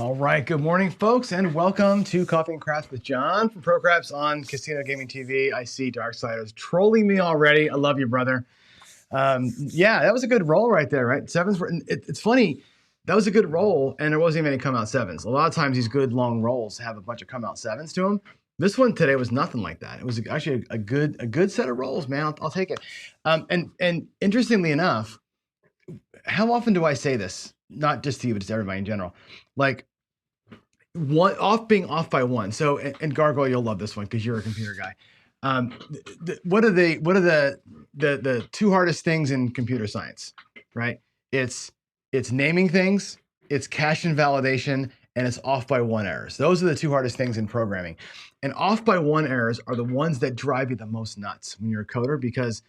All right, good morning, folks, and welcome to Coffee and Crafts with John from Pro Craps on Casino Gaming TV. I see Darksiders trolling me already. I love you, brother. Yeah, that was a good roll right there, right? Sevens were. It's funny. That was a good roll, and there wasn't even any come out sevens. A lot of times, these good long rolls have a bunch of come out sevens to them. This one today was nothing like that. It was actually a good set of rolls, man. I'll take it. And interestingly enough, how often do I say this? Not just to you, but just everybody in general. Like being off by one. So, and Gargoyle, you'll love this one because you're a computer guy. What are the two hardest things in computer science, right? It's naming things, it's cache invalidation, and it's off by one errors. Those are the two hardest things in programming. And off by one errors are the ones that drive you the most nuts when you're a coder, because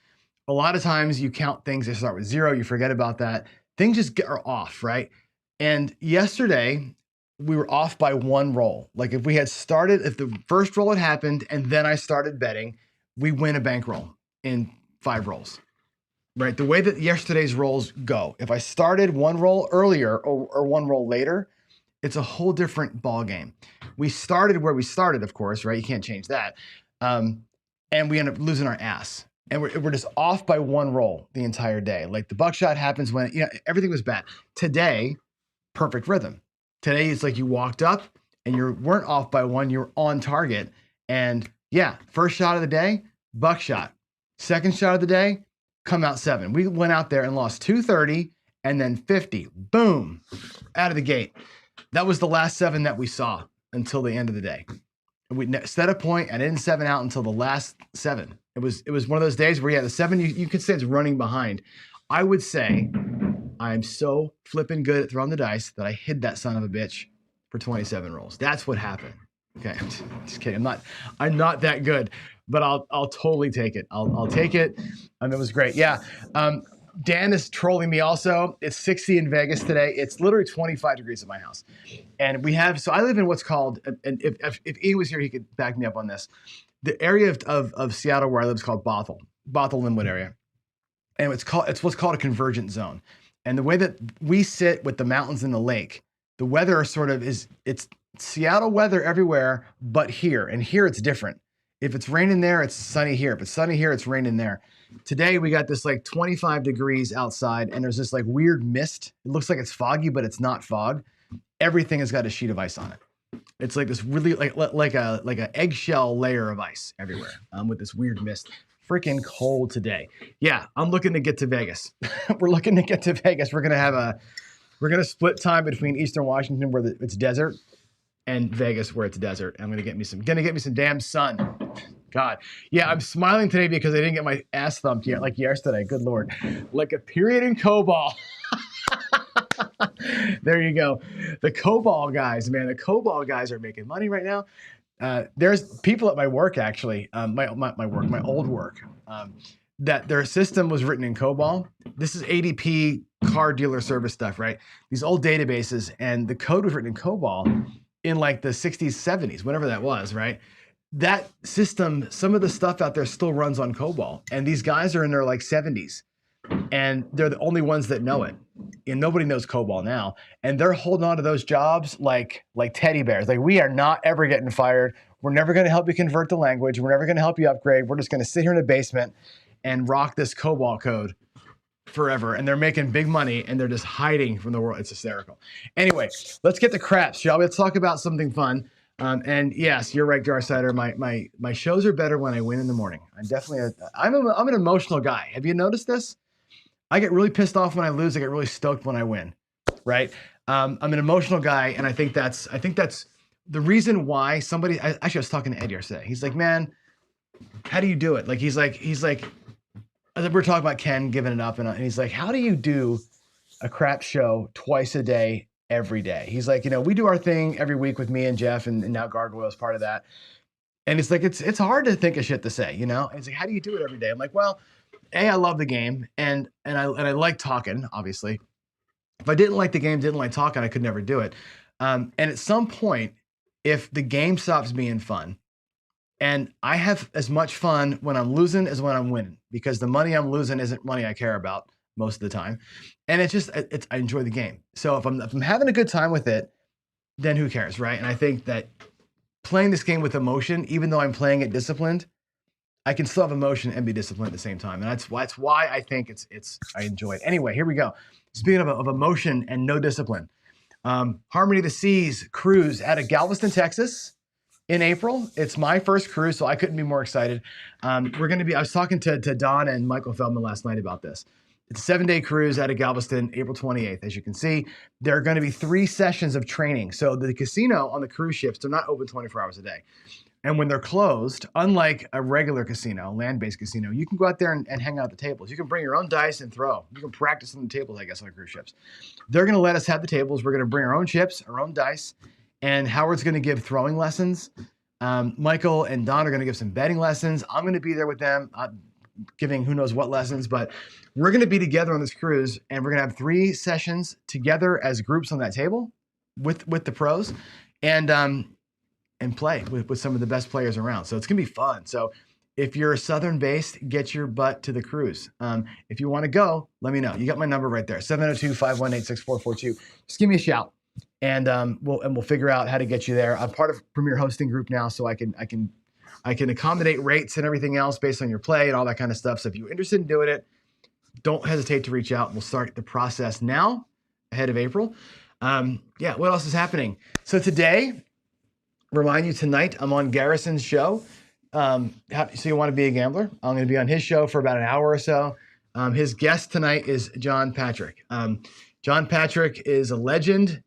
a lot of times you count things, they start with zero, you forget about that. Things just are off, right? And yesterday, we were off by one roll. Like if the first roll had happened and then I started betting, we win a bankroll in 5 rolls, right? The way that yesterday's rolls go, if I started one roll earlier or one roll later, it's a whole different ball game. We started where we started, of course, right? You can't change that. And we end up losing our ass. And we're just off by one roll the entire day. Like the buckshot happens when, everything was bad. Today, perfect rhythm. Today, it's like you walked up and you weren't off by one, you were on target. And yeah, first shot of the day, buckshot. Second shot of the day, come out 7. We went out there and lost 230 and then 50. Boom, out of the gate. That was the last 7 that we saw until the end of the day. We set a point and didn't 7 out until the last 7. It was one of those days where, yeah, the 7, you could say it's running behind. I would say I'm so flipping good at throwing the dice that I hid that son of a bitch for 27 rolls. That's what happened. Okay, just kidding. I'm not that good, but I'll totally take it. I'll take it. It was great. Yeah. Dan is trolling me also. It's 60 in Vegas today. It's literally 25 degrees at my house. And so I live in what's called, and if Ian was here, he could back me up on this. The area of Seattle where I live is called Bothell-Linwood area. And it's what's called a convergent zone. And the way that we sit with the mountains and the lake, the weather it's Seattle weather everywhere, but here. And here it's different. If it's raining there, it's sunny here. If it's sunny here, it's raining there. Today, we got this like 25 degrees outside, and there's this like weird mist. It looks like it's foggy, but it's not fog. Everything has got a sheet of ice on it. It's like this really like a eggshell layer of ice everywhere with this weird mist. Freaking cold today. Yeah, I'm looking to get to Vegas. We're looking to get to Vegas. We're gonna split time between Eastern Washington where it's desert and Vegas where it's desert. I'm gonna get me some damn sun. God. Yeah, I'm smiling today because I didn't get my ass thumped yet like yesterday. Good Lord. Like a period in COBOL. There you go. The COBOL guys, man. The COBOL guys are making money right now. There's people at my work, actually, my old work, that their system was written in COBOL. This is ADP car dealer service stuff, right? These old databases, and the code was written in COBOL in like the 60s, 70s, whatever that was, right? That system, some of the stuff out there still runs on COBOL, and these guys are in their like 70s, and they're the only ones that know it. And nobody knows COBOL now, and they're holding on to those jobs like teddy bears. Like, we are not ever getting fired. We're never going to help you convert the language. We're never going to help you upgrade. We're just going to sit here in the basement and rock this COBOL code forever. And they're making big money, and they're just hiding from the world. It's hysterical. Anyway, let's get to craps, shall we? Let's talk about something fun. And yes, you're right, Darksider. My shows are better when I win in the morning. I'm an emotional guy. Have you noticed this? I get really pissed off when I lose. I get really stoked when I win, right? I'm an emotional guy, and I think that's the reason why somebody. I was talking to Ed yesterday. He's like, man, how do you do it? Like he's like, we're talking about Ken giving it up, and he's like, how do you do a crap show twice a day, every day? He's like, we do our thing every week with me and Jeff, and now Gargoyle is part of that. And it's like, it's hard to think of shit to say, And it's like, how do you do it every day? I'm like, well, I love the game, and I like talking, obviously. If I didn't like the game, didn't like talking, I could never do it. And at some point, if the game stops being fun, and I have as much fun when I'm losing as when I'm winning, because the money I'm losing isn't money I care about most of the time. And I enjoy the game. So if I'm having a good time with it, then who cares, right? And I think that playing this game with emotion, even though I'm playing it disciplined, I can still have emotion and be disciplined at the same time. And that's why I think I enjoy it. Anyway, here we go. Speaking of emotion and no discipline, Harmony of the Seas cruise out of Galveston, Texas in April. It's my first cruise, so I couldn't be more excited. I was talking to Don and Michael Feldman last night about this. It's a 7-day cruise out of Galveston, April 28th. As you can see, there are going to be 3 sessions of training. So the casino on the cruise ships, they're not open 24 hours a day. And when they're closed, unlike a regular casino, land-based casino, you can go out there and hang out at the tables. You can bring your own dice and throw. You can practice on the tables, I guess, on the cruise ships. They're going to let us have the tables. We're going to bring our own chips, our own dice, and Howard's going to give throwing lessons. Michael and Don are going to give some betting lessons. I'm going to be there with them, giving who knows what lessons, but we're going to be together on this cruise, and we're going to have 3 sessions together as groups on that table with the pros, and play with some of the best players around. So it's going to be fun. So if you're Southern-based, get your butt to the cruise. If you want to go, let me know. You got my number right there, 702-518-6442. Just give me a shout, and we'll figure out how to get you there. I'm part of Premier Hosting Group now, so I can accommodate rates and everything else based on your play and all that kind of stuff. So if you're interested in doing it, don't hesitate to reach out. We'll start the process now ahead of April. What else is happening? So today, remind you, tonight I'm on Garrison's show. So you want to be a gambler? I'm going to be on his show for about an hour or so. His guest tonight is John Patrick. John Patrick is a legend,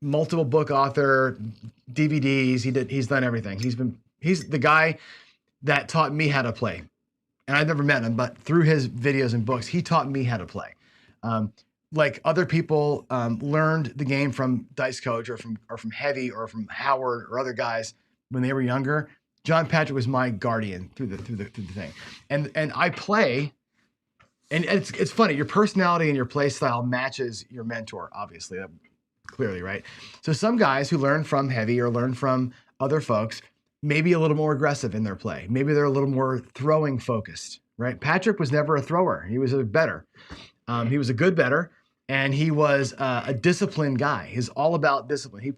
multiple book author, DVDs. He's done everything. He's the guy that taught me how to play. And I've never met him, but through his videos and books, he taught me how to play. Like other people learned the game from Dice Coach or from Heavy or from Howard or other guys when they were younger. John Patrick was my guardian through the thing, and I play, and it's funny. Your personality and your play style matches your mentor, obviously, clearly, right? So some guys who learn from Heavy or learn from other folks may be a little more aggressive in their play. Maybe they're a little more throwing focused, right? Patrick was never a thrower. He was a bettor. He was a good bettor. And he was a disciplined guy. He's all about discipline. He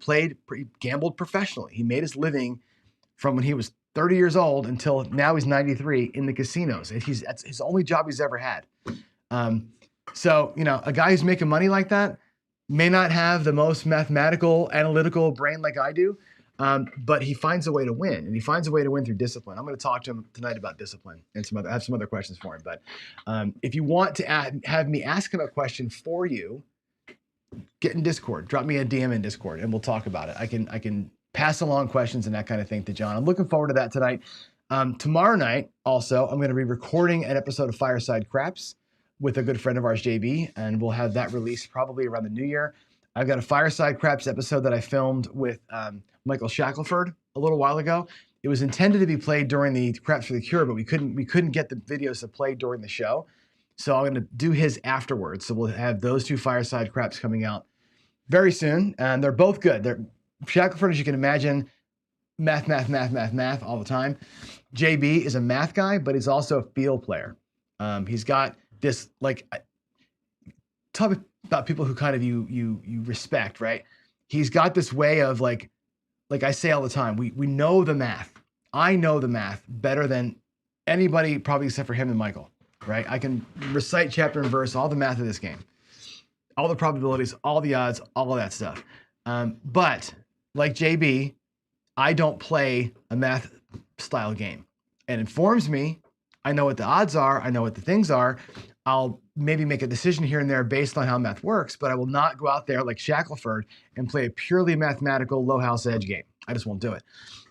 gambled professionally. He made his living from when he was 30 years old until now he's 93 in the casinos. That's his only job he's ever had. So, a guy who's making money like that may not have the most mathematical, analytical brain like I do, but he finds a way to win, and he finds a way to win through discipline. I'm going to talk to him tonight about discipline and I have some other questions for him. But if you want to have me ask him a question for you, get in Discord, drop me a DM in Discord, and we'll talk about it. I can pass along questions and that kind of thing to John. I'm looking forward to that tonight. Tomorrow night, also, I'm going to be recording an episode of Fireside Craps with a good friend of ours, JB, and we'll have that released probably around the new year. I've got a Fireside Craps episode that I filmed with Michael Shackelford a little while ago. It was intended to be played during the Craps for the Cure, but we couldn't get the videos to play during the show. So I'm going to do his afterwards. So we'll have those 2 Fireside Craps coming out very soon. And they're both good. Shackelford, as you can imagine, math all the time. JB is a math guy, but he's also a field player. He's got this, talk about people who kind of you respect, right? He's got this way of like I say all the time, we know the math. I know the math better than anybody, probably except for him and Michael, right? I can recite chapter and verse, all the math of this game, all the probabilities, all the odds, all of that stuff. But like JB, I don't play a math style game. It informs me. I know what the odds are. I know what the things are. I'll maybe make a decision here and there based on how math works, but I will not go out there like Shackelford and play a purely mathematical low house edge game. I just won't do it.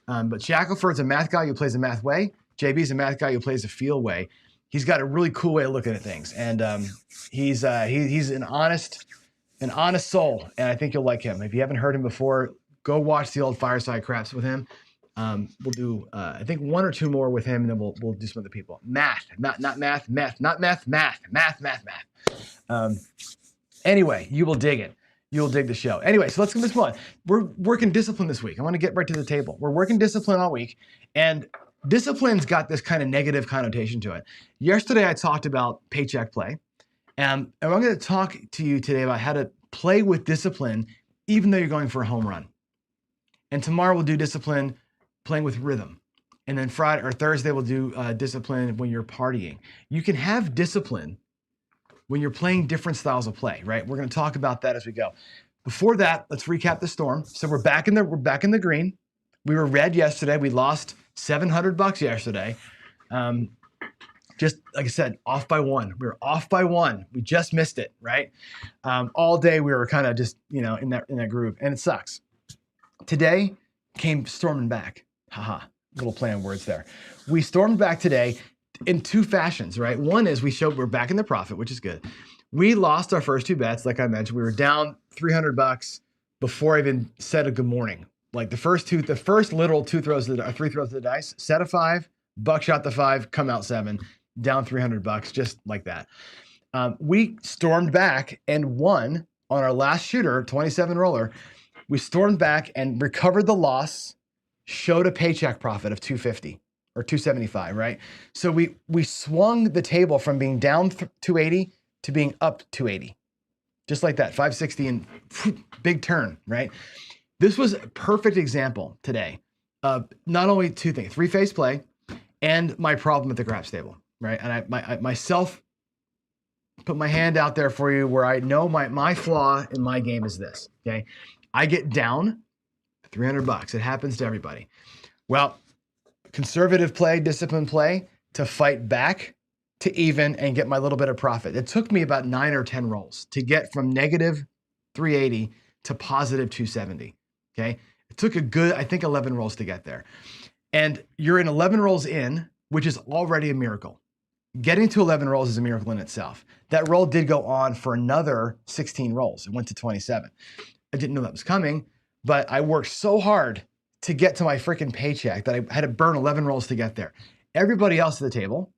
But Shackelford's a math guy who plays the math way. JB's a math guy who plays the feel way. He's got a really cool way of looking at things, and he's an honest soul, and I think you'll like him. If you haven't heard him before, go watch the old Fireside Craps with him. We'll do, I think 1 or 2 more with him, and then we'll do some other people. Math. Anyway, you will dig it. You'll dig the show. Anyway, so let's move on. We're working discipline this week. I want to get right to the table. We're working discipline all week, and discipline's got this kind of negative connotation to it. Yesterday, I talked about paycheck play, and I'm going to talk to you today about how to play with discipline, even though you're going for a home run. And tomorrow we'll do discipline playing with rhythm. And then Friday or Thursday we'll do discipline when you're partying. You can have discipline when you're playing different styles of play, right? We're going to talk about that as we go. Before that, let's recap the storm. So we're back in the green. We were red yesterday. We lost $700 yesterday. Just like I said, off by one. We were off by one. We just missed it, right? All day we were kind of just, in that groove, and it sucks. Today came storming back. Haha, little play on words there. We stormed back today in two fashions, right? One is we're back in the profit, which is good. We lost our first two bets, like I mentioned. We were down $300 before I even said a good morning. Like the first literal three throws of the dice, set a 5, buckshot the 5, come out 7, down $300, just like that. We stormed back and won on our last shooter, 27 roller. We stormed back and recovered the loss, showed a paycheck profit of $250 or $275, right? So we swung the table from being down $280 to being up $280, just like that, $560, and big turn, right? This was a perfect example today of not only two things, three-phase play and my problem at the craps table, right? And I myself put my hand out there for you where I know my flaw in my game is this, okay? I get down $300. It happens to everybody. Well, conservative play, disciplined play to fight back to even and get my little bit of profit. It took me about 9 or 10 rolls to get from negative 380 to positive 270. Okay. It took a good, I think 11 rolls to get there. And you're in 11 rolls in, which is already a miracle. Getting to 11 rolls is a miracle in itself. That roll did go on for another 16 rolls. It went to 27. I didn't know that was coming, but I worked so hard to get to my freaking paycheck that I had to burn 11 rolls to get there. Everybody else at the table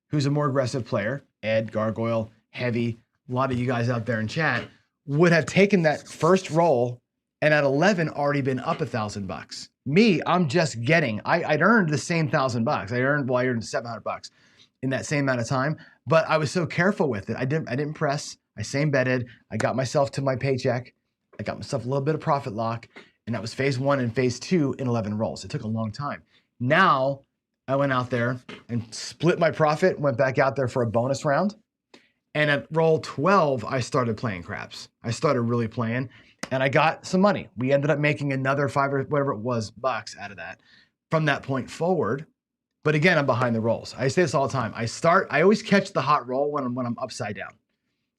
who's a more aggressive player, Ed, Gargoyle, Heavy, a lot of you guys out there in chat, would have taken that first roll and at 11 already been up $1,000. Me, I'm just getting, I'd earned the same $1,000. I earned $700 in that same amount of time, but I was so careful with it. I didn't press, I same betted, I got myself to my paycheck, I got myself a little bit of profit lock, and that was phase 1 and phase 2 in 11 rolls. It took a long time. Now, I went out there and split my profit, went back out there for a bonus round. And at roll 12, I started playing craps. I started really playing and I got some money. We ended up making another 5 or whatever it was bucks out of that from that point forward. But again, I'm behind the rolls. I say this all the time. I always catch the hot roll when I'm upside down.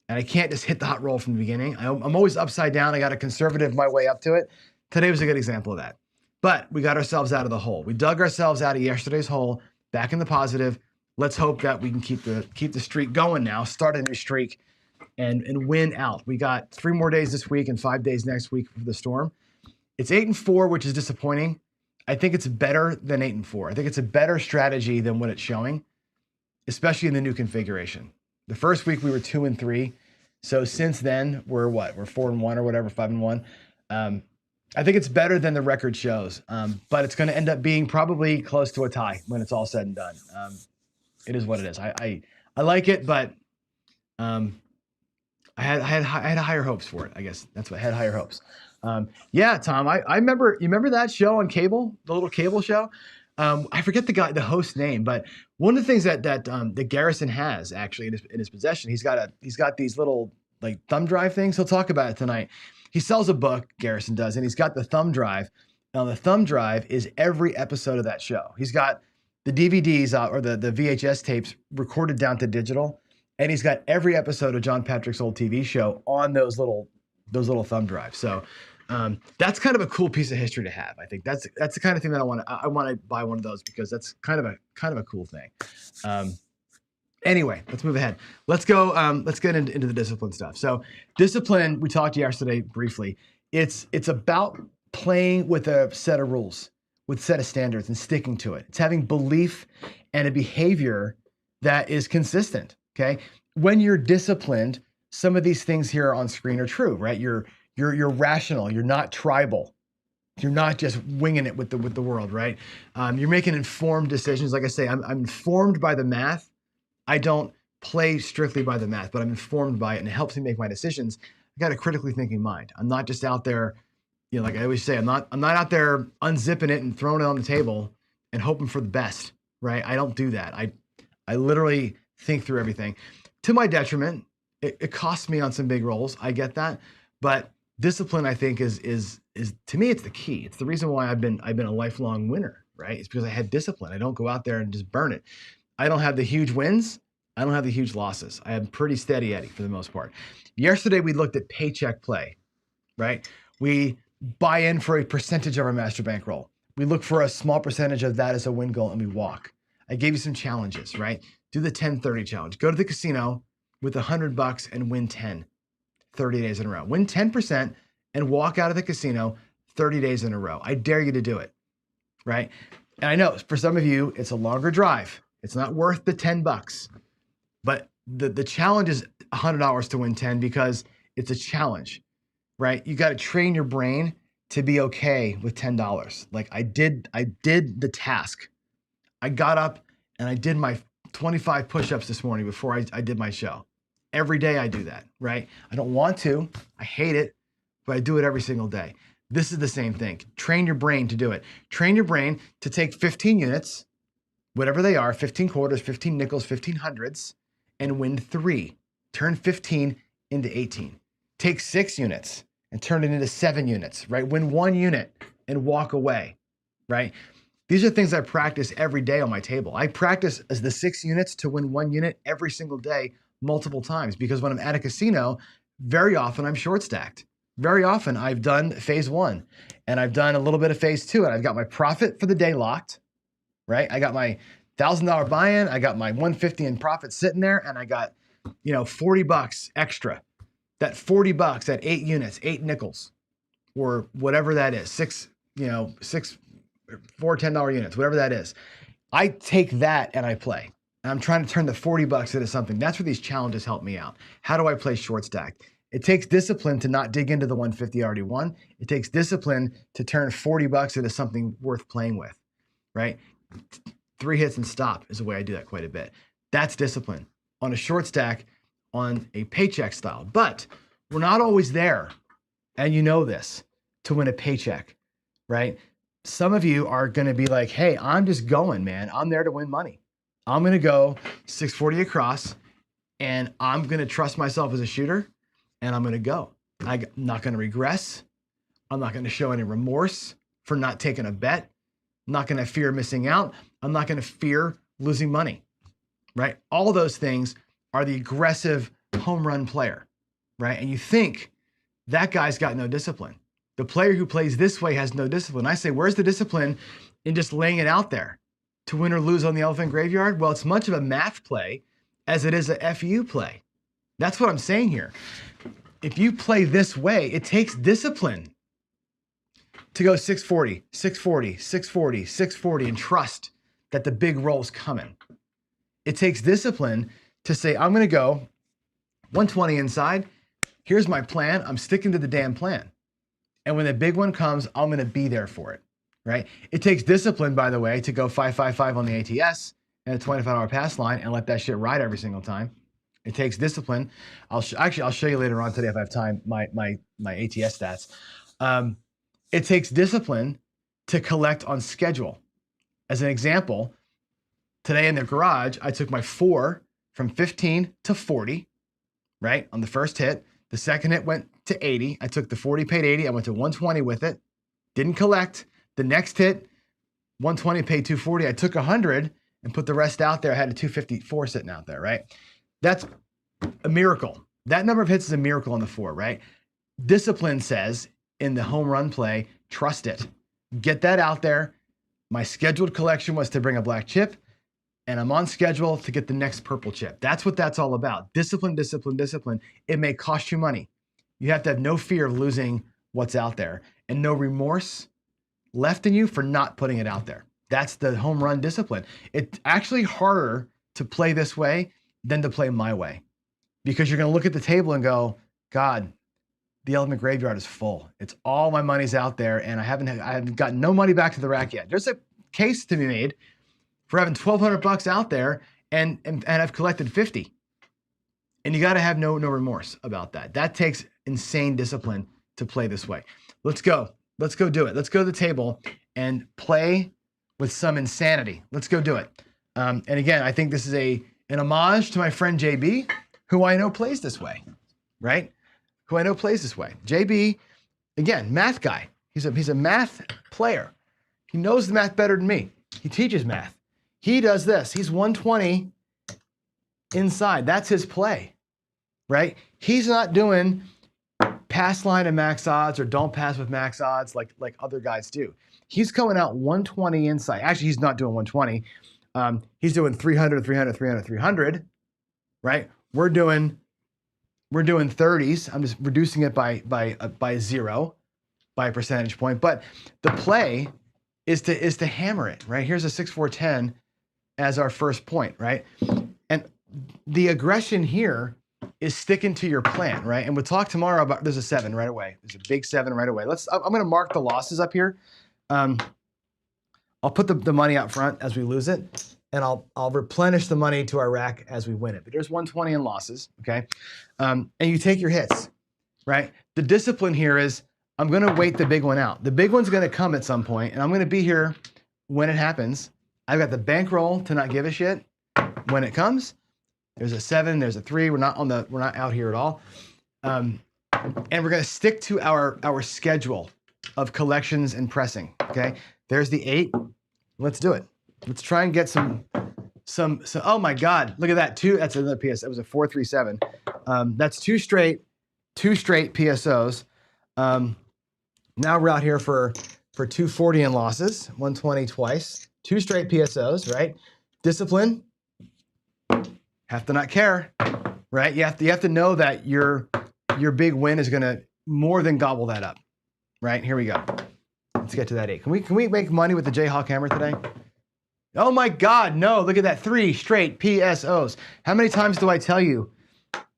And I can't just hit the hot roll from the beginning. I'm always upside down. I got to conservative my way up to it. Today was a good example of that. But we got ourselves out of the hole. We dug ourselves out of yesterday's hole, back in the positive. Let's hope that we can keep the streak going now, start a new streak, and win out. We got 3 more days this week and 5 days next week for the storm. It's 8-4, which is disappointing. I think it's better than 8-4. I think it's a better strategy than what it's showing, especially in the new configuration. The first week we were 2-3. So since then, we're 4-1 or whatever, 5-1. I think it's better than the record shows, but it's going to end up being probably close to a tie when it's all said and done. It is what it is. I like it, but I had higher hopes for it. I guess that's what I had higher hopes. Yeah, Tom, I remember. You remember that show on cable, the little cable show? I forget the host's name, but one of the things that Garrison has actually in his possession, he's got these little like thumb drive things. He'll talk about it tonight. He sells a book, Garrison does, and he's got the thumb drive. Now, the thumb drive is every episode of that show. He's got the DVDs or the VHS tapes recorded down to digital, and he's got every episode of John Patrick's old TV show on those little thumb drives. So that's kind of a cool piece of history to have. I think that's the kind of thing that I want to buy one of those because that's kind of a cool thing. Anyway, let's move ahead. Let's go. Let's get into the discipline stuff. So discipline, we talked yesterday briefly. It's about playing with a set of rules, with a set of standards and sticking to it. It's having belief and a behavior that is consistent, okay? When you're disciplined, some of these things here on screen are true, right? You're rational. You're not tribal. You're not just winging it with the world, right? You're making informed decisions. Like I say, I'm informed by the math. I don't play strictly by the math, but I'm informed by it and it helps me make my decisions. I got a critically thinking mind. I'm not just out there like I always say, I'm not out there unzipping it and throwing it on the table and hoping for the best, right? I don't do that. I literally think through everything. To my detriment, it costs me on some big rolls. I get that, but discipline, I think, is to me, it's the key. It's the reason why I've been a lifelong winner, right? It's because I had discipline. I don't go out there and just burn it. I don't have the huge wins. I don't have the huge losses. I am pretty steady Eddie for the most part. Yesterday, we looked at paycheck play, right? We buy in for a percentage of our master bankroll. We look for a small percentage of that as a win goal and we walk. I gave you some challenges, right? Do the 10-30 challenge. Go to the casino with $100 and win 10, 30 days in a row. Win 10% and walk out of the casino 30 days in a row. I dare you to do it, right? And I know for some of you, it's a longer drive. It's not worth the $10, but the challenge is $100 to win 10 because it's a challenge, right? You got to train your brain to be okay with $10. Like I did the task. I got up and I did my 25 push-ups this morning before I did my show. Every day I do that, right? I don't want to, I hate it, but I do it every single day. This is the same thing. Train your brain to do it. Train your brain to take 15 units, whatever they are, 15 quarters, 15 nickels, 15 hundreds, and win 3. Turn 15 into 18. Take 6 units and turn it into 7 units, right? Win 1 unit and walk away, right? These are things I practice every day on my table. I practice as the 6 units to win 1 unit every single day, multiple times, because when I'm at a casino, very often I'm short stacked. Very often I've done phase 1 and I've done a little bit of phase 2 and I've got my profit for the day locked, right? I got my $1,000 buy-in, I got my $150 in profit sitting there, and I got, $40 extra. That $40 at 8 units, 8 nickels, or whatever that is, 4 $10 units, whatever that is. I take that and I play. And I'm trying to turn the $40 into something. That's where these challenges help me out. How do I play short stack? It takes discipline to not dig into the 150 I already won. It takes discipline to turn $40 into something worth playing with, right? 3 hits and stop is the way I do that quite a bit. That's discipline on a short stack, on a paycheck style. But we're not always there, and you know this, to win a paycheck, right? Some of you are going to be like, hey, I'm just going, man. I'm there to win money. I'm going to go 640 across, and I'm going to trust myself as a shooter, and I'm going to go. I'm not going to regress. I'm not going to show any remorse for not taking a bet. I'm not going to fear missing out. I'm not going to fear losing money, right? All those things are the aggressive home run player, right? And you think that guy's got no discipline. The player who plays this way has no discipline. I say, where's the discipline in just laying it out there to win or lose on the elephant graveyard? Well, it's much of a math play as it is a FU play. That's what I'm saying here. If you play this way, it takes discipline to go 640, 640, 640, 640, and trust that the big roll's coming. It takes discipline to say, I'm going to go 120 inside. Here's my plan. I'm sticking to the damn plan. And when the big one comes, I'm going to be there for it, right? It takes discipline, by the way, to go 555 on the ATS and a $25 pass line and let that shit ride every single time. It takes discipline. I'll show you later on today if I have time, my ATS stats. It takes discipline to collect on schedule. As an example, today in the garage, I took my 4 from 15 to 40, right? On the first hit. The second hit went to 80. I took the 40, paid 80. I went to 120 with it. Didn't collect. The next hit, 120, paid 240. I took 100 and put the rest out there. I had a 254 sitting out there, right? That's a miracle. That number of hits is a miracle on the 4, right? Discipline says in the home run play, trust it. Get that out there. My scheduled collection was to bring a black chip, and I'm on schedule to get the next purple chip. That's what that's all about. Discipline, discipline, discipline. It may cost you money. You have to have no fear of losing what's out there and no remorse left in you for not putting it out there. That's the home run discipline. It's actually harder to play this way than to play my way, because you're going to look at the table and go, God, the elephant graveyard is full. It's all my money's out there, and I haven't gotten no money back to the rack yet. There's a case to be made for having $1,200 out there and I've collected 50. And you got to have no remorse about that. That takes insane discipline to play this way. Let's go. Let's go do it. Let's go to the table and play with some insanity. Let's go do it. And again, I think this is an homage to my friend JB, who I know plays this way, right? Who I know plays this way. JB, again, math guy. He's a math player. He knows the math better than me. He teaches math. He does this. He's 120 inside. That's his play, right? He's not doing pass line and max odds or don't pass with max odds like other guys do. He's coming out 120 inside. Actually, he's not doing 120. He's doing 300, 300, 300, 300, right? We're doing 30s. I'm just reducing it by 0, by a percentage point. But the play is to hammer it, right? Here's a 6, 4, 10 as our first point, right? And the aggression here is sticking to your plan, right? And we'll talk tomorrow about, there's a 7 right away. There's a big 7 right away. I'm going to mark the losses up here. I'll put the money out front as we lose it, and I'll replenish the money to our rack as we win it. But there's 120 in losses, okay? And you take your hits, right? The discipline here is I'm going to wait the big one out. The big one's going to come at some point, and I'm going to be here when it happens. I've got the bankroll to not give a shit when it comes. There's a 7, there's a 3. We're not out here at all. And we're going to stick to our schedule of collections and pressing, okay? There's the 8. Let's do it. Let's try and get some, oh my God, look at that. That's another PS. That was a 437. That's two straight PSOs. Now we're out here for 240 in losses, 120 twice, 2 straight PSOs, right? Discipline, have to not care, right? You have to know that your big win is gonna more than gobble that up, right? Here we go. Let's get to that 8. Can we make money with the Jayhawk hammer today? Oh my God, no, look at that, 3 straight PSOs. How many times do I tell you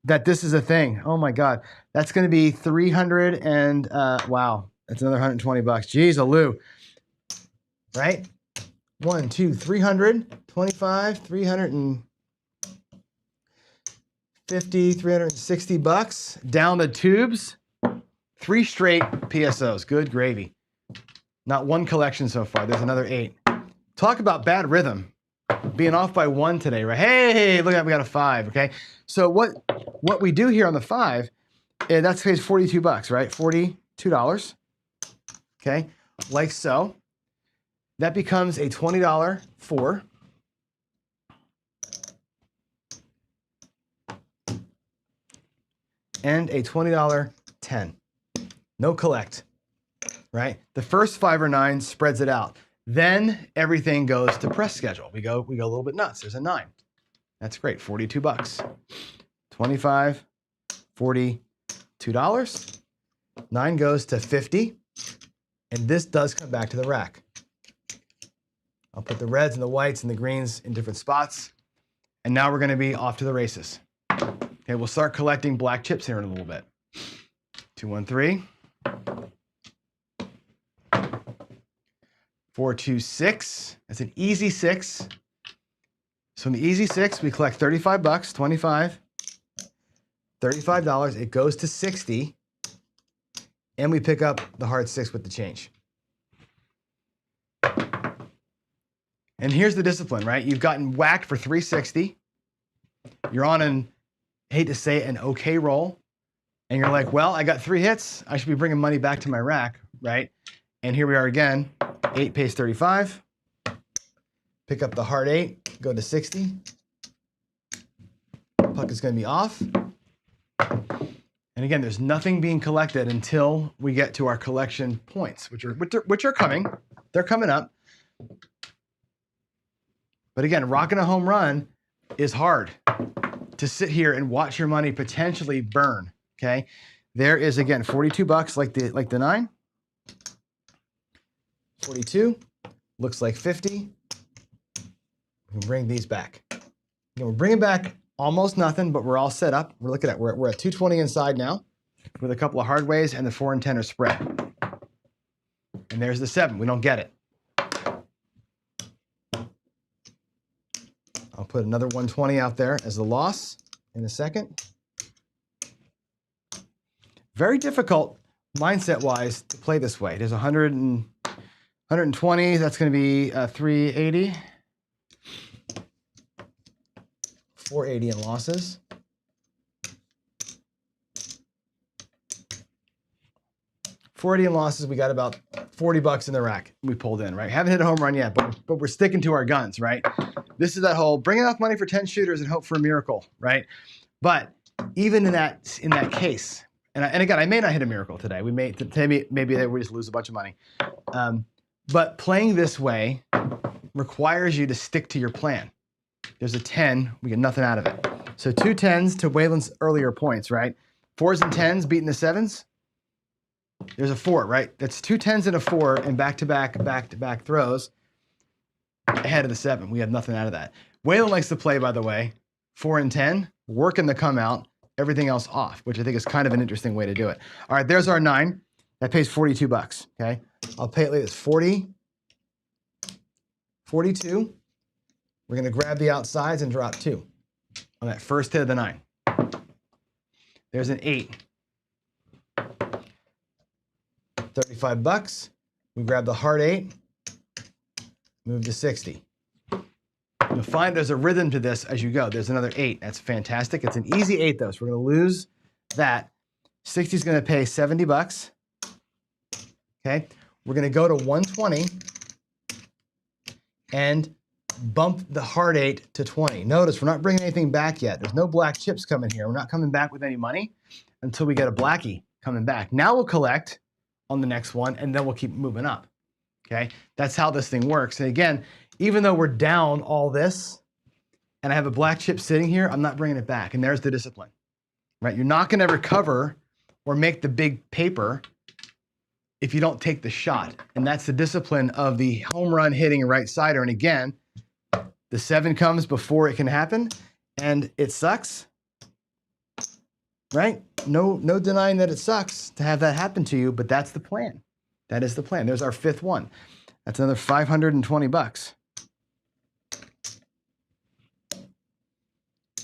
that this is a thing? Oh my God, that's gonna be 300 and, wow, that's another $120. Jeez, Aloo, right? 1, 2, 325, 350, 360 bucks down the tubes. 3 straight PSOs, good gravy. Not one collection so far. There's another 8. Talk about bad rhythm. Being off by 1 today, right? Hey, look at that, we got a 5, okay? So what we do here on the 5, that's $42, right? $42, okay? Like so. That becomes a $20 4. And a $20 10. No collect, right? The first 5 or 9 spreads it out. Then everything goes to press schedule. We go a little bit nuts. There's a 9. That's great. $42. 25, $42. 9 goes to 50. And this does come back to the rack. I'll put the reds and the whites and the greens in different spots. And now we're going to be off to the races. Okay, we'll start collecting black chips here in a little bit. 213. 426. That's an easy 6. So in the easy 6, we collect $35, 25, $35. It goes to 60, and we pick up the hard 6 with the change. And here's the discipline, right? You've gotten whacked for 360. You're on an, I hate to say it, an okay roll. And you're like, well, I got 3 hits. I should be bringing money back to my rack, right? And here we are again. 8 pays 35. Pick up the hard 8, go to 60. Puck is going to be off. And again, there's nothing being collected until we get to our collection points, which are coming. They're coming up. But again, rocking a home run is hard. To sit here and watch your money potentially burn. Okay, there is again $42 like the 9. 42 looks like 50. We can bring these back. We're bringing back almost nothing, but we're all set up. We're looking at we're at 220 inside now, with a couple of hard ways, and the 4 and 10 are spread. And there's the 7. We don't get it. I'll put another 120 out there as the loss in a second. Very difficult mindset-wise, to play this way. There's 120, that's going to be 380. 480 in losses. $40 in losses, we got about $40 in the rack we pulled in, right? Haven't hit a home run yet, but we're sticking to our guns, right? This is that whole bring enough money for 10 shooters and hope for a miracle, right? But even in that case, and again, I may not hit a miracle today. Maybe we just lose a bunch of money. But playing this way requires you to stick to your plan. There's a 10, we get nothing out of it. So 2 10s to Waylon's earlier points, right? 4s and 10s beating the 7s. There's a 4, right? That's 2 10s and a 4 and back-to-back throws ahead of the 7. We have nothing out of that. Waylon likes to play, by the way, 4 and 10, working the come out, everything else off, which I think is kind of an interesting way to do it. All right, there's our 9. That pays $42, okay? I'll pay it like this, 40, 42. We're gonna grab the outsides and drop 2 on that first hit of the 9. There's an 8. $35. We grab the heart 8, move to 60. You'll find there's a rhythm to this as you go. There's another 8. That's fantastic. It's an easy 8 though, so we're gonna lose that. 60 is gonna pay $70. Okay, we're gonna go to 120 and bump the heart 8 to 20. Notice we're not bringing anything back yet. There's no black chips coming here. We're not coming back with any money until we get a blackie coming back. Now we'll collect on the next one, and then we'll keep moving up, okay? That's how this thing works. And again, even though we're down all this, and I have a black chip sitting here, I'm not bringing it back, and there's the discipline, right? You're not gonna recover or make the big paper if you don't take the shot, and that's the discipline of the home run hitting right-sider. And again, the 7 comes before it can happen, and it sucks, right? No denying that it sucks to have that happen to you, but that's the plan. That is the plan. There's our 5th one. That's another $520.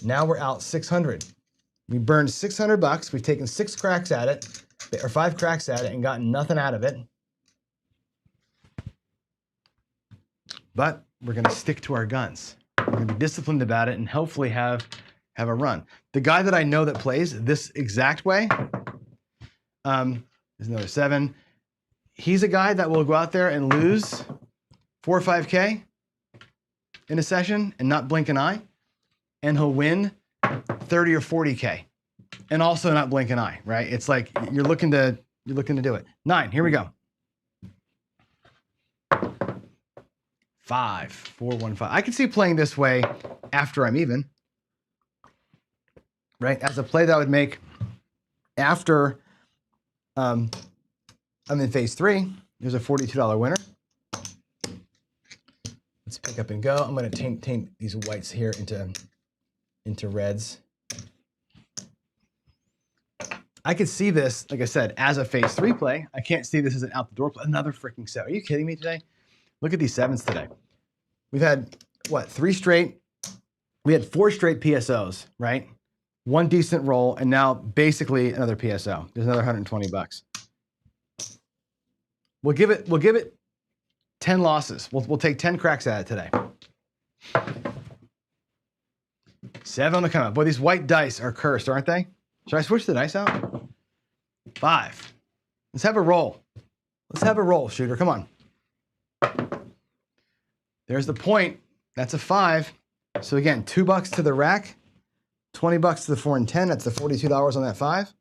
Now we're out 600. We burned $600. We've taken 6 cracks at it, or 5 cracks at it, and gotten nothing out of it. But we're gonna stick to our guns. We're gonna be disciplined about it and hopefully have a run. The guy that I know that plays this exact way, there's another 7. He's a guy that will go out there and lose 4 or 5K in a session and not blink an eye, and he'll win 30 or 40K and also not blink an eye, right? It's like you're looking to do it. 9, here we go. 5, 4, 1, 5. I can see playing this way after I'm even, right? As a play that I would make after I'm in phase 3. There's a $42 winner. Let's pick up and go. I'm going to taint these whites here into reds. I could see this, like I said, as a phase 3 play. I can't see this as an out the door play. Another freaking 7. Are you kidding me today? Look at these 7s today. We've had, what, 3 straight? We had 4 straight PSOs, right? 1 decent roll, and now basically another PSO. There's another $120. We'll give it 10 losses. We'll take 10 cracks at it today. 7 on the come up. Boy, these white dice are cursed, aren't they? Should I switch the dice out? 5. Let's have a roll. Let's have a roll, shooter. Come on. There's the point. That's a 5. So again, $2 to the rack, $20 to the 4 and 10. That's the $42 on that 5.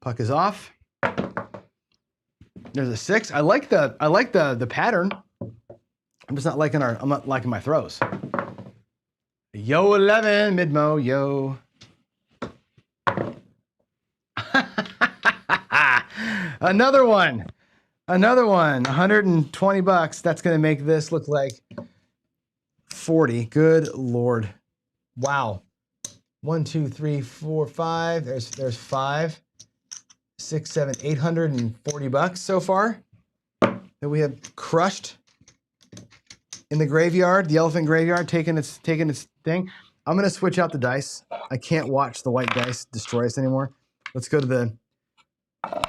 Puck is off. There's a 6. I like the pattern. I'm just not liking I'm not liking my throws. Yo 11 mid-mo, yo. Another one. $120. That's gonna make this look like 40. Good Lord. Wow. 1, 2, 3, 4, 5. There's 5, 6, 7, $840 so far that we have crushed in the graveyard, the elephant graveyard, taking its thing. I'm gonna switch out the dice. I can't watch the white dice destroy us anymore. Let's go to the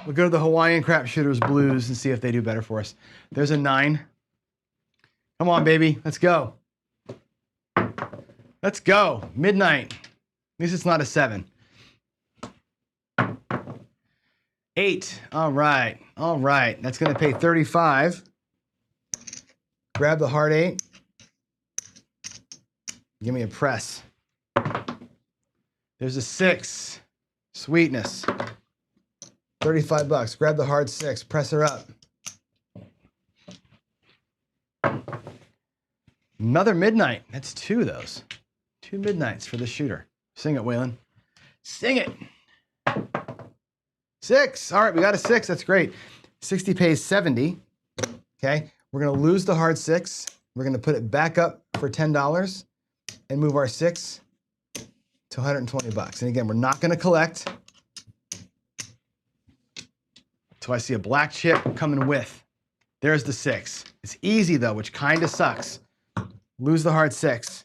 We'll go to the Hawaiian Crapshooters Blues and see if they do better for us. There's a 9. Come on, baby. Let's go. Let's go. Midnight. At least it's not a 7. 8. All right. All right. That's going to pay 35. Grab the hard 8. Give me a press. There's a 6. Sweetness. 35 bucks. Grab the hard 6. Press her up. Another midnight. That's 2 of those. 2 midnights for the shooter. Sing it, Waylon. Sing it. 6. All right, we got a 6. That's great. 60 pays 70. Okay. We're going to lose the hard 6. We're going to put it back up for $10 and move our 6 to 120 bucks. And again, we're not going to collect until I see a black chip coming with. There's the 6. It's easy though, which kind of sucks. Lose the hard 6.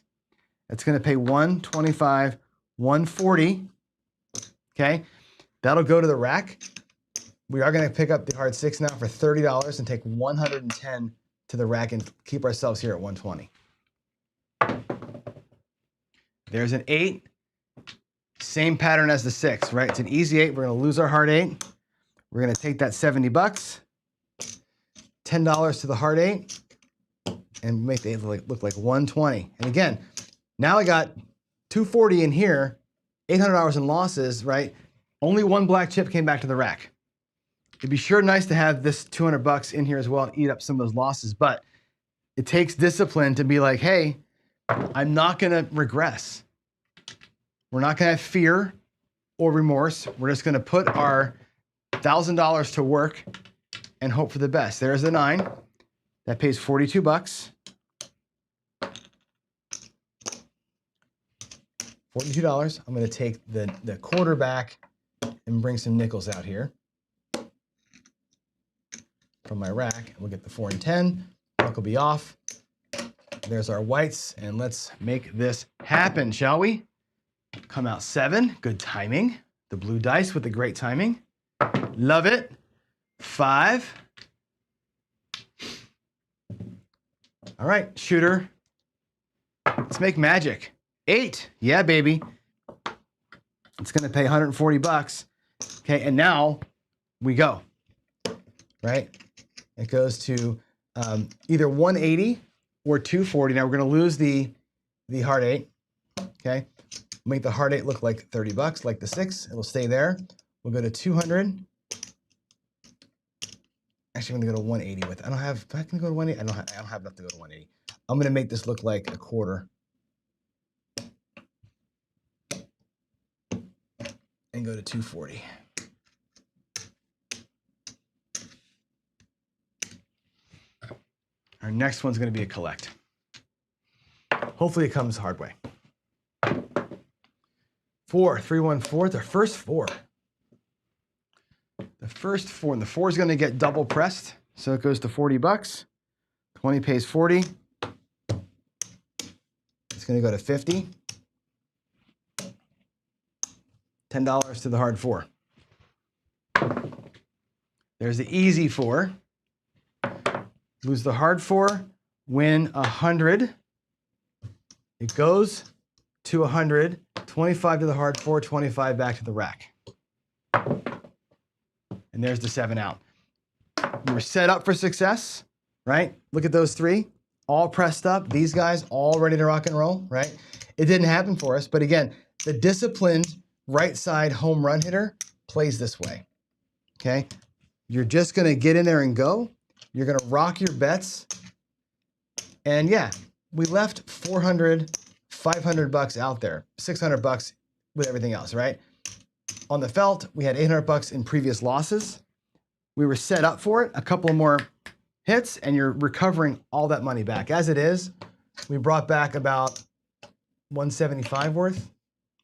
It's going to pay 125, 140. Okay. That'll go to the rack. We are going to pick up the hard 6 now for $30 and take 110 to the rack and keep ourselves here at 120. There's an 8. Same pattern as the 6, right? It's an easy 8. We're going to lose our hard 8. We're going to take that 70 bucks, $10 to the hard 8, and make the 8 look like 120. And again, now I got 240 in here, $800 in losses, right? Only 1 black chip came back to the rack. It'd be sure nice to have this 200 bucks in here as well and eat up some of those losses, but it takes discipline to be like, hey, I'm not going to regress. We're not going to have fear or remorse. We're just going to put our $1,000 to work and hope for the best. There's a 9. That pays 42 bucks. $42. I'm going to take the quarter back and bring some nickels out here from my rack. We'll get the 4 and 10. Luck will be off. There's our whites, and let's make this happen, shall we? Come out 7. Good timing. The blue dice with the great timing. Love it. 5. All right, shooter. Let's make magic. 8. Yeah, baby. It's going to pay 140 bucks. Okay, and now we go. Right? It goes to either 180 or 240. Now we're going to lose the hard 8. Okay? Make the hard 8 look like 30 bucks, like the 6. It'll stay there. We'll go to 200. Actually, I'm going to go to 180 with it. If I can go to 180, I don't have enough to go to 180. I'm going to make this look like a quarter. And go to 240. Our next one's going to be a collect. Hopefully it comes hard way. 4, 3, 1, 4. The first 4. The first 4. And the 4 is going to get double pressed. So it goes to 40 bucks. 20 pays 40. It's going to go to 50. $10 to the hard 4. There's the easy 4. Lose the hard 4, win 100. It goes to 100, 25 to the hard 4, 25 back to the rack. And there's the 7 out. We were set up for success, right? Look at those 3, all pressed up. These guys all ready to rock and roll, right? It didn't happen for us, but again, the disciplined right side home run hitter plays this way, okay? You're just gonna get in there and go. You're gonna rock your bets. And yeah, we left 400, 500 bucks out there, 600 bucks with everything else, right? On the felt, we had 800 bucks in previous losses. We were set up for it, a couple more hits, and you're recovering all that money back. As it is, we brought back about 175 worth,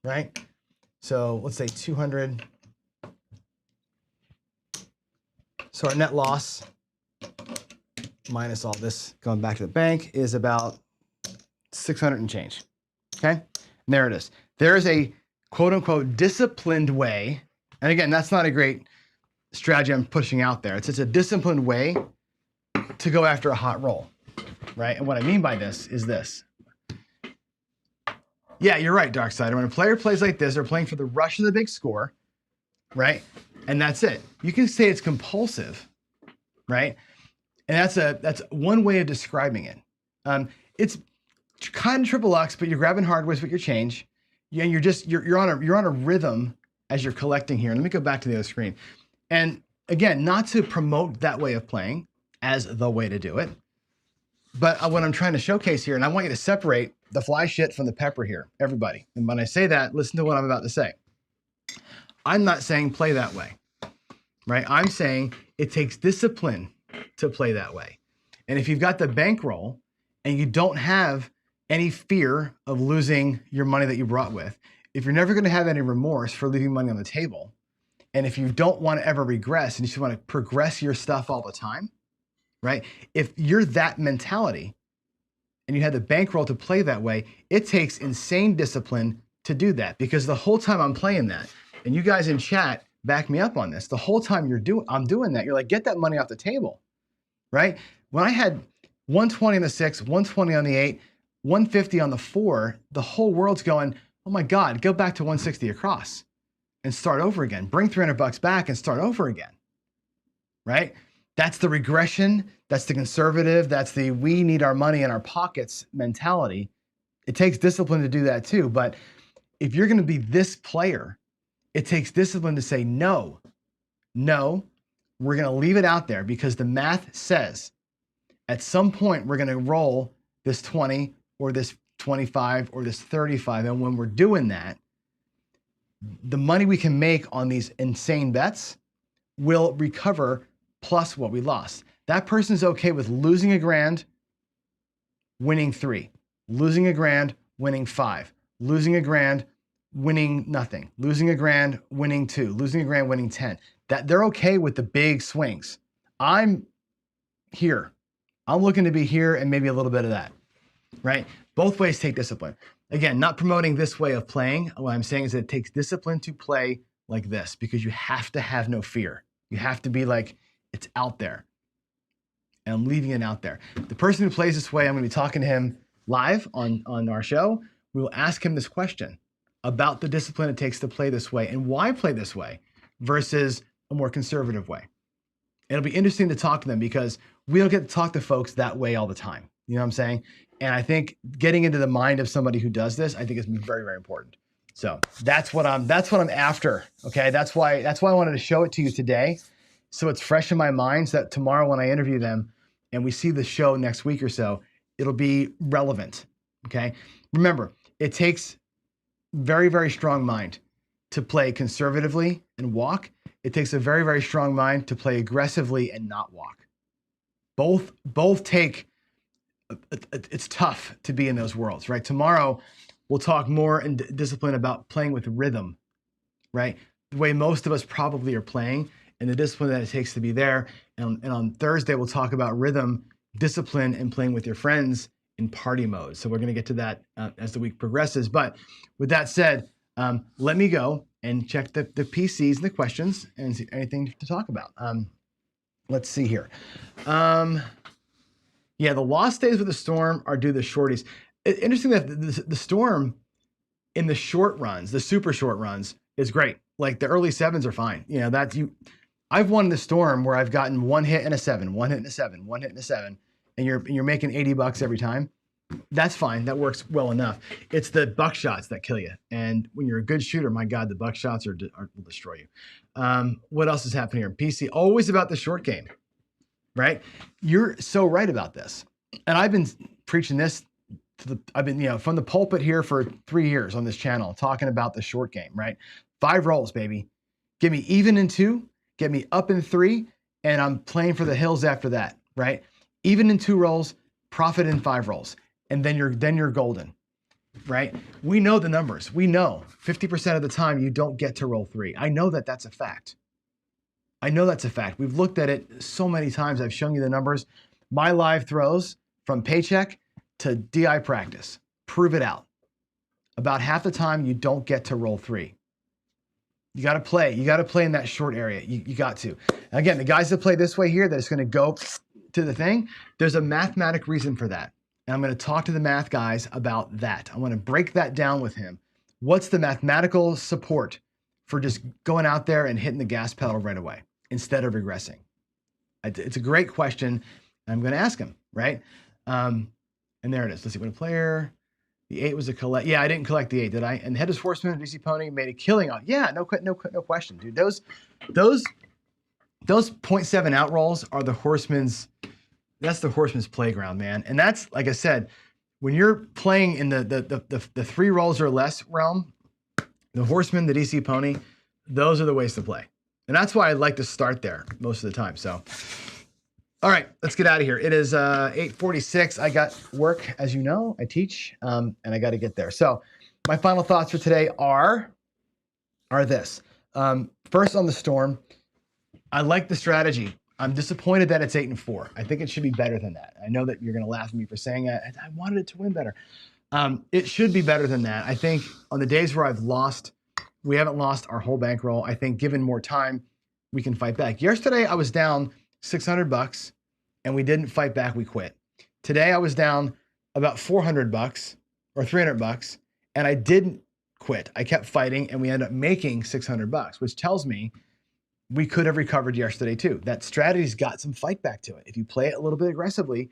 right? So let's say 200. So our net loss, minus all this going back to the bank, is about 600 and change. Okay, and there it is. There is a quote unquote disciplined way, and again, that's not a great strategy I'm pushing out there. It's a disciplined way to go after a hot roll, right? And what I mean by this is this. Yeah, you're right, Darksider. When a player plays like this, they're playing for the rush of the big score, right? And that's it. You can say it's compulsive, right? And that's one way of describing it. It's kind of triple X, but you're grabbing hardwares with your change. And you're on a rhythm as you're collecting here. Let me go back to the other screen. And again, not to promote that way of playing as the way to do it, but what I'm trying to showcase here, and I want you to separate the fly shit from the pepper here, everybody. And when I say that, listen to what I'm about to say. I'm not saying play that way, right? I'm saying it takes discipline to play that way. And if you've got the bankroll and you don't have any fear of losing your money that you brought with, if you're never going to have any remorse for leaving money on the table, and if you don't want to ever regress and you just want to progress your stuff all the time, right? If you're that mentality and you have the bankroll to play that way, it takes insane discipline to do that, because the whole time I'm playing that, and you guys in chat back me up on this, the whole time I'm doing that, you're like, get that money off the table, right? When I had 120 on the 6, 120 on the 8, 150 on the 4, the whole world's going, oh my God, go back to 160 across and start over again. Bring $300 back and start over again, right? That's the regression. That's the conservative. That's the we need our money in our pockets mentality. It takes discipline to do that too. But if you're going to be this player, it takes discipline to say, no, we're going to leave it out there, because the math says at some point we're going to roll this 20 or this 25 or this 35. And when we're doing that, the money we can make on these insane bets will recover plus what we lost. That person's okay with losing $1,000, winning 3, losing $1,000, winning 5, losing $1,000, winning nothing, losing $1,000, winning 2, losing $1,000, winning 10. That they're okay with the big swings. I'm here. I'm looking to be here and maybe a little bit of that, right? Both ways take discipline. Again, not promoting this way of playing. What I'm saying is that it takes discipline to play like this, because you have to have no fear. You have to be like, it's out there. And I'm leaving it out there. The person who plays this way, I'm going to be talking to him live on our show. We will ask him this question about the discipline it takes to play this way and why play this way versus a more conservative way. It'll be interesting to talk to them, because we don't get to talk to folks that way all the time. You know what I'm saying? And I think getting into the mind of somebody who does this, I think is very, very important. So that's what I'm after. Okay. That's why I wanted to show it to you today, so it's fresh in my mind, so that tomorrow when I interview them and we see the show next week or so, it'll be relevant. Okay. Remember, it takes very, very strong mind to play conservatively and walk. It takes a very, very strong mind to play aggressively and not walk. Both take, it's tough to be in those worlds, right? Tomorrow, we'll talk more in discipline about playing with rhythm, right? The way most of us probably are playing, and the discipline that it takes to be there. And on Thursday, we'll talk about rhythm, discipline, and playing with your friends in party mode. So we're going to get to that as the week progresses. But with that said, let me go and check the PCs and the questions and see anything to talk about. Let's see here. Yeah, the lost days with the storm are due to the shorties. Interesting that the storm in the short runs, the super short runs, is great. Like the early 7s are fine. You know, I've won the storm where I've gotten 1 hit and a 7, 1 hit and a 7, 1 hit and a 7, and you're making $80 every time. That's fine. That works well enough. It's the buckshots that kill you. And when you're a good shooter, my God, the buckshots will destroy you. What else is happening here? PC, always about the short game, right? You're so right about this. And I've been preaching this I've been, from the pulpit here for 3 years on this channel, talking about the short game, right? 5 rolls, baby. Get me even in 2, get me up in 3, and I'm playing for the hills after that, right? Even in 2 rolls, profit in 5 rolls. And then you're golden, right? We know the numbers. We know 50% of the time you don't get to roll 3. I know that that's a fact. I know that's a fact. We've looked at it so many times. I've shown you the numbers. My live throws from paycheck to DI practice. Prove it out. About half the time you don't get to roll 3. You got to play. You got to play in that short area. You got to. Again, the guys that play this way here, that's going to go to the thing, there's a mathematic reason for that. And I'm going to talk to the math guys about that. I want to break that down with him. What's the mathematical support for just going out there and hitting the gas pedal right away instead of regressing? It's a great question. I'm going to ask him, right? And there it is. Let's see what a player. The 8 was a collect. Yeah, I didn't collect the 8, did I? And the Headless Horseman, DC Pony made a killing on. Yeah, no question, dude. Those 0.7 out rolls are the Horseman's. That's the Horseman's playground, man. And that's, like I said, when you're playing in the 3 rolls or less realm, the Horseman, the DC Pony, those are the ways to play. And that's why I like to start there most of the time. So, all right, let's get out of here. It is 8:46. I got work, as you know. I teach, and I got to get there. So my final thoughts for today are this. First, on the Storm, I like the strategy. I'm disappointed that it's 8-4. I think it should be better than that. I know that you're going to laugh at me for saying that. I wanted it to win better. It should be better than that. I think on the days where I've lost, we haven't lost our whole bankroll. I think given more time, we can fight back. Yesterday, I was down $600 and we didn't fight back. We quit. Today, I was down about $400 or $300 and I didn't quit. I kept fighting and we ended up making $600, which tells me we could have recovered yesterday too. That strategy's got some fight back to it. If you play it a little bit aggressively,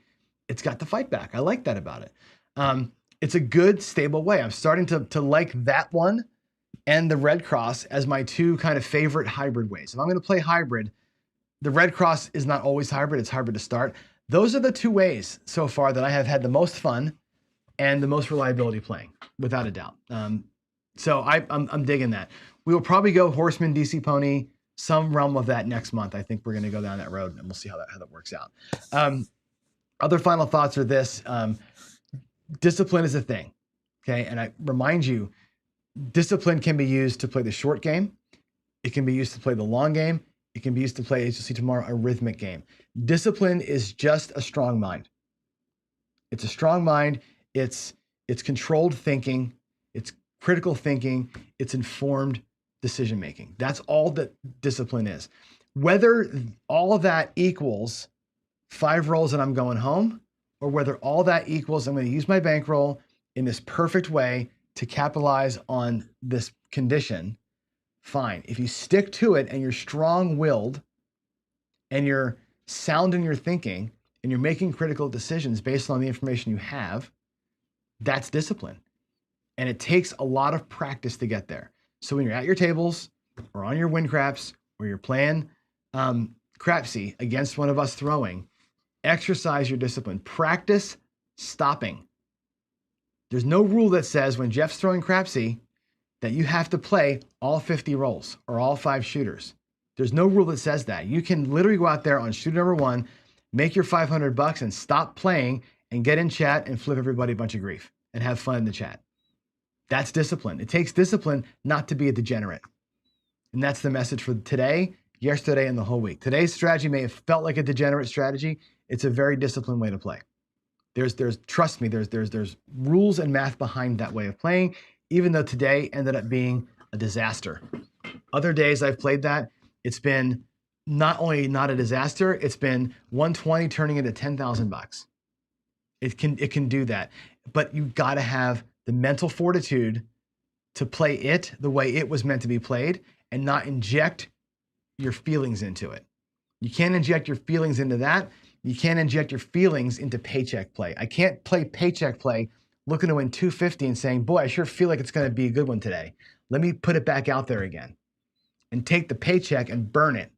it's got the fight back. I like that about it. It's a good, stable way. I'm starting to like that one and the Red Cross as my 2 kind of favorite hybrid ways. If I'm going to play hybrid, the Red Cross is not always hybrid. It's hybrid to start. Those are the 2 ways so far that I have had the most fun and the most reliability playing, without a doubt. So I'm digging that. We will probably go Horseman, DC Pony, some realm of that next month. I think we're going to go down that road and we'll see how that works out. Other final thoughts are this. Discipline is a thing. Okay. And I remind you, discipline can be used to play the short game. It can be used to play the long game. It can be used to play, as you'll see tomorrow, a rhythmic game. Discipline is just a strong mind. It's a strong mind. It's controlled thinking. It's critical thinking. It's informed decision making. That's all that discipline is. Whether all of that equals 5 rolls and I'm going home, or whether all that equals I'm going to use my bankroll in this perfect way to capitalize on this condition, fine. If you stick to it and you're strong-willed and you're sound in your thinking and you're making critical decisions based on the information you have, that's discipline. And it takes a lot of practice to get there. So when you're at your tables or on your win craps or you're playing crapsy against one of us throwing, exercise your discipline. Practice stopping. There's no rule that says when Jeff's throwing crapsy that you have to play all 50 rolls or all 5 shooters. There's no rule that says that. You can literally go out there on shooter number 1, make your $500 and stop playing and get in chat and flip everybody a bunch of grief and have fun in the chat. That's discipline. It takes discipline not to be a degenerate. And that's the message for today, yesterday, and the whole week. Today's strategy may have felt like a degenerate strategy. It's a very disciplined way to play. There's trust me, there's rules and math behind that way of playing, even though today ended up being a disaster. Other days I've played that, it's been not only not a disaster, it's been 120 turning into $10,000. It can do that. But you've got to have the mental fortitude to play it the way it was meant to be played and not inject your feelings into it. You can't inject your feelings into that. You can't inject your feelings into paycheck play. I can't play paycheck play looking to win 250 and saying, boy, I sure feel like it's going to be a good one today. Let me put it back out there again and take the paycheck and burn it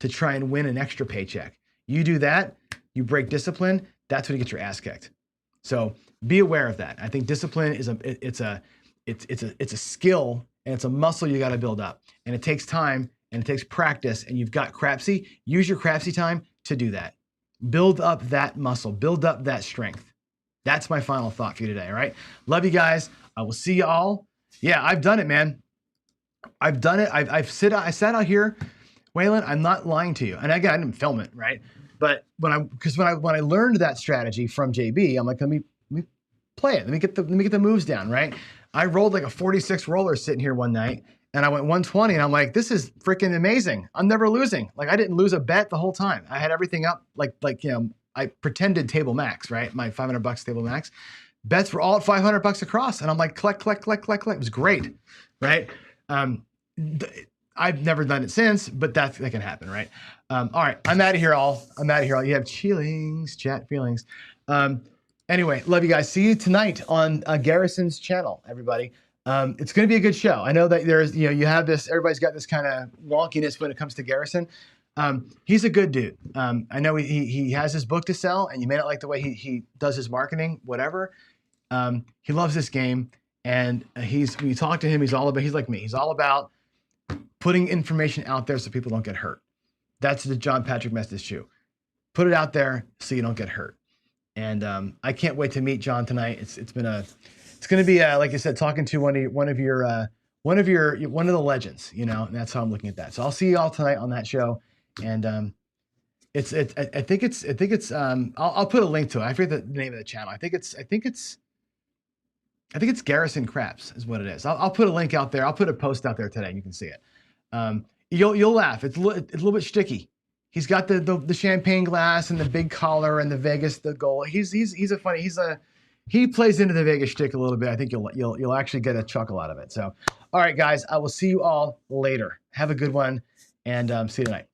to try and win an extra paycheck. You do that, you break discipline, that's when you get your ass kicked. So be aware of that. I think discipline is it's a skill and it's a muscle you got to build up, and it takes time and it takes practice, and you've got crapsy. Use your crapsy time to do that. Build up that muscle, build up that strength. That's my final thought for you today. All right. Love you guys. I will see you all. Yeah, I've done it, man. I've done it. I sat out here, Waylon, I'm not lying to you. And again, I didn't film it, right? But when I learned that strategy from JB, I'm like, let me play it. Let me get the moves down, right? I rolled like a 46 roller sitting here one night, and I went 120, and I'm like, this is freaking amazing. I'm never losing. Like, I didn't lose a bet the whole time. I had everything up, like I pretended table max, right? My $500 table max. Bets were all at $500 across, and I'm like, collect, collect, collect, collect, collect. It was great, right? I've never done it since, but that can happen, right? All right, I'm out of here, all. I'm out of here, all. You have chillings, chat feelings. Anyway, love you guys. See you tonight on Garrison's channel, everybody. It's going to be a good show. I know that there's, you have this, everybody's got this kind of wonkiness when it comes to Garrison. He's a good dude. I know he has his book to sell, and you may not like the way he does his marketing, whatever. He loves this game, and when you talk to him, he's like me. He's all about putting information out there so people don't get hurt. That's the John Patrick message too. Put it out there so you don't get hurt. And I can't wait to meet John tonight. It's going to be like I said, talking to one of the legends, and that's how I'm looking at that. So I'll see you all tonight on that show. And I think it's I'll put a link to it. I forget the name of the channel. I think it's Garrison Craps is what it is. I'll put a link out there. I'll put a post out there today, and you can see it. You'll laugh. It's a little bit sticky. He's got the champagne glass and the big collar and the Vegas, the gold. He plays into the Vegas shtick a little bit. I think you'll actually get a chuckle out of it. So, all right, guys, I will see you all later. Have a good one, and see you tonight.